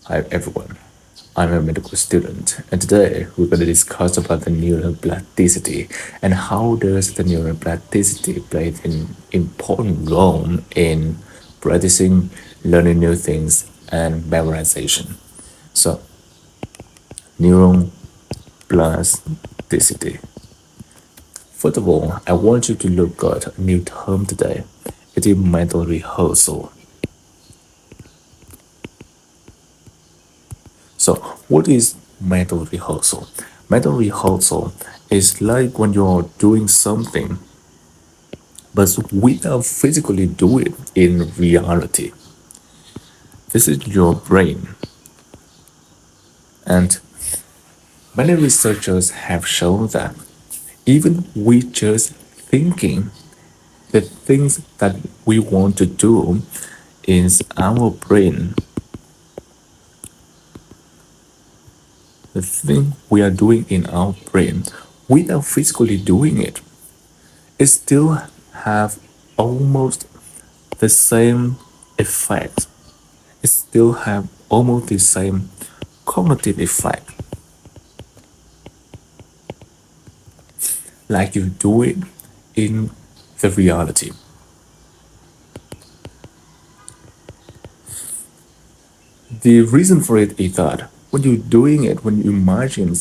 Hi everyone, I'm a medical student and today we're going to discuss about the neuroplasticity and how does the neuroplasticity play an important role in practicing learning new things and memorization. So, neuroplasticity. First of all, I want you to look at a new term today. It is mental rehearsal. So, what is mental rehearsal? Mental rehearsal is like when you're doing something, but without physically doing it in reality. This is your brain, and many researchers have shown that even we just thinking the things that we want to do is our brain, the thing we are doing in our brain without physically doing it, it still have almost the same effect. It still have almost the same cognitive effect like you do it in the reality. The reason for it is that when you're doing it, when you imagine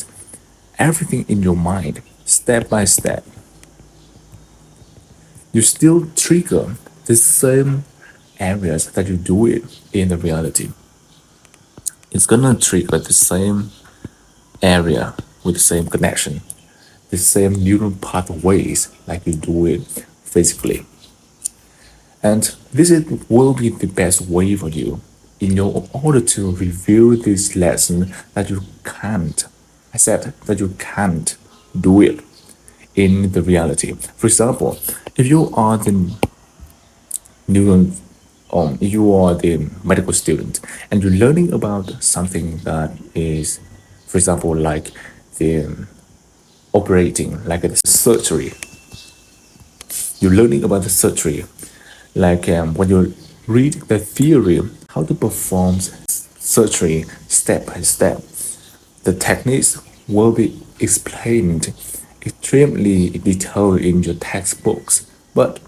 everything in your mind, step by step, you still trigger the same areas that you do it in the reality. It's gonna trigger the same area with the same connection, the same neural pathways like you do it physically. And will be the best way for you in your order to review this lesson that you can't. I said that you can't do it in the reality. For example, if you are the neuron you are the medical student and you're learning about something that is, for example, like the operating, like the surgery. You're learning about the surgery, like when you read the theory, how to perform surgery step by step. The techniques will be explained extremely detailed in your textbooks, but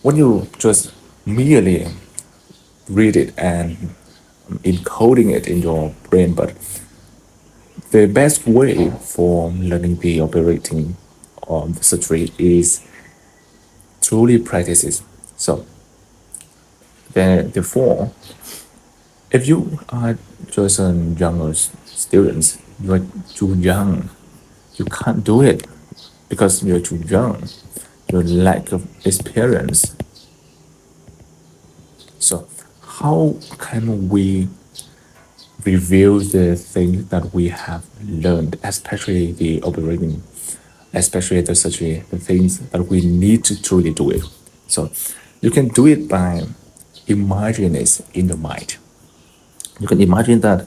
when you just merely read it and encoding it in your brain, but the best way for learning the operating the surgery is truly practices. So therefore, if you are just a younger students, you are too young. You can't do it because you're too young. Your lack of experience. So how can we review the things that we have learned, especially the operating, especially the surgery, the things that we need to truly do it? So you can do it by imagining it in your mind. You can imagine that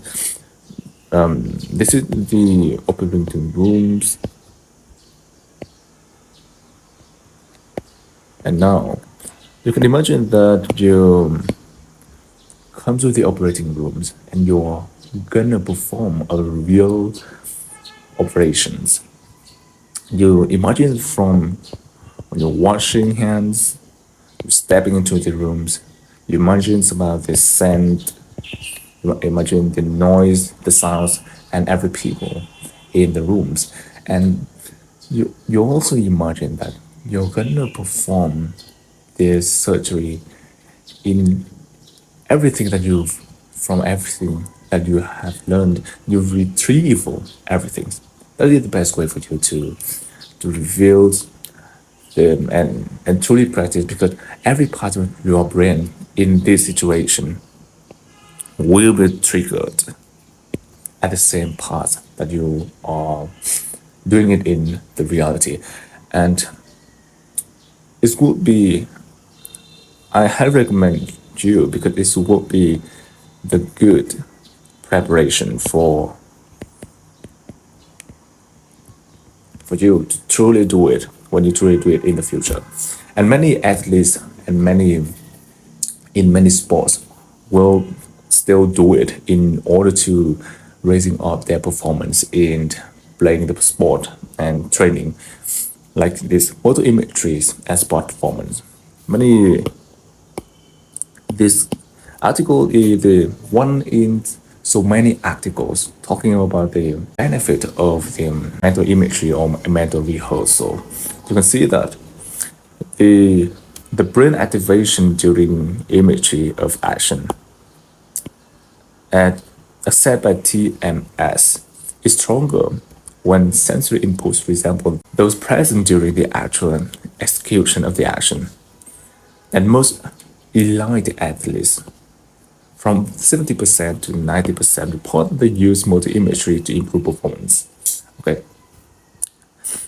this is the operating rooms, and now you can imagine that you come to the operating rooms and you're gonna perform a real operations. You imagine from when you're washing hands, you're stepping into the rooms, you imagine about the scent, you imagine the noise, the sounds, and every people in the rooms. And you also imagine that you're gonna perform this surgery in everything that you've from everything that you have learned, you retrieve everything. That is the best way for you to reveal and truly practice, because every part of your brain in this situation will be triggered at the same part that you are doing it in the reality. And it would be, I highly recommend you, because this would be the good preparation for you to truly do it when you truly do it in the future. And many athletes and many in many sports will still do it in order to raising up their performance in playing the sport and training, like this motor imageries and sport performance. Many this article is the one in so many articles talking about the benefit of the mental imagery or mental rehearsal. You can see that the the brain activation during imagery of action at set by TMS is stronger when sensory inputs resemble those present during the actual execution of the action. And most elite athletes, from 70% to 90%, report they use motor imagery to improve performance. Okay,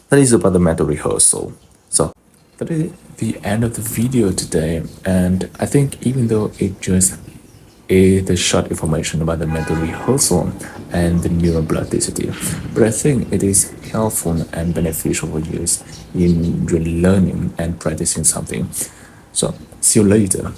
that is about the mental rehearsal. So that is the end of the video today. And I think even though it just is the short information about the mental rehearsal and the neuroplasticity, but I think it is helpful and beneficial for you in your learning and practicing something. So see you later.